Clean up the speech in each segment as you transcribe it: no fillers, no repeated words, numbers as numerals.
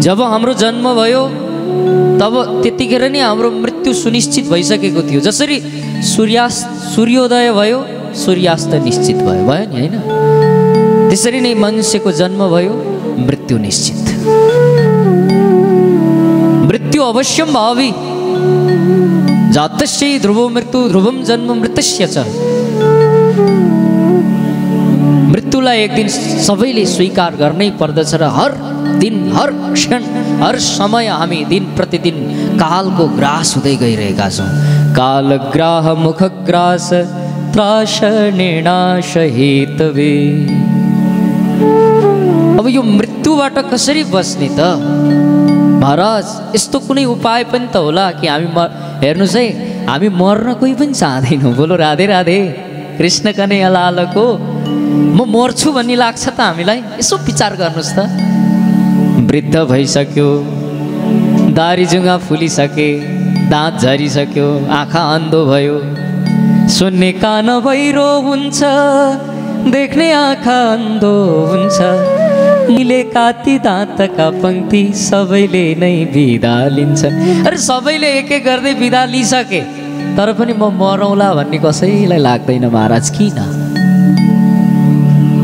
जब हाम्रो जन्म भयो तब त्यतिखेर नै हाम्रो मृत्यु सुनिश्चित भइसकेको थियो। जसरी सूर्योदय भयो सूर्यास्त निश्चित भयो नि होइन, त्यसरी नै मनुष्यको जन्म भयो मृत्यु निश्चित। मृत्यु अवश्यम भावी जातस्य ध्रुवो मृत्यु ध्रुवम जन्म मृतस्य च। मृत्युलाई एक दिन सबैले स्वीकार गर्नै पर्दछ र हर दिन हर क्षण हर समय हामी दिन प्रतिदिन कालको ग्रास हुँदै गइरहेका छौँ। कालग्राह मुखग्रास त्रासनेनाश हेतवे। अब यो मृत्युबाट कसरी बस्ने त महाराज? यस्तो कुनै उपाय पनि त होला कि हामी हेर्नुहोस् है, हामी मर्न कोही पनि चाहँदैनौँ। बोलो राधे राधे कृष्ण कन्हैया लालको। म मर्छु भन्ने लाग्छ त हामीलाई? यसो विचार गर्नुहोस् त। वृद्ध भइसक्यो, दारी जुङ्गा फुलिसके, दाँत झरिसक्यो, आँखा अन्धो भयो, सुन्ने कान बहिरो हुन्छ, देख्ने आँखा अन्धो हुन्छ, मिले काती दाँतका पङ्क्ति सबैले नै बिदा लिन्छन्। अरे सबैले एक एक गर्दै बिदा लिइसके तर पनि म मरौँला भन्ने कसैलाई लाग्दैन महाराज। किन?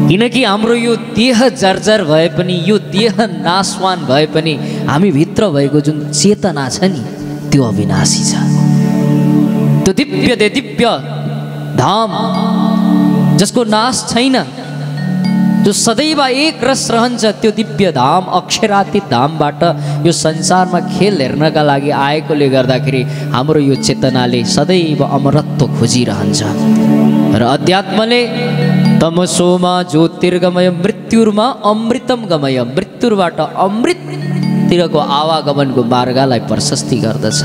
किनकि हाम्रो यो देह जर्जर भए पनि, यो देह नाशवान भए पनि हामी भित्र भएको जुन चेतना छ नि त्यो अविनाशी छ। त्यो दिव्य धाम जसको नाश छैन, जो सदैव एक रस रहन्छ, त्यो दिव्य धाम अक्षरातीत धामबाट यो संसारमा खेल हेर्नका लागि आएकोले गर्दाखेरि हाम्रो यो चेतनाले सदैव अमरत्व खोजिरहन्छ। र अध्यात्मले तमसोमा ज्योतिर्गमय मृत्युमा अमृतम गमय, मृत्युबाट अमृततिरको आवागमनको मार्गलाई प्रशस्ति गर्दछ।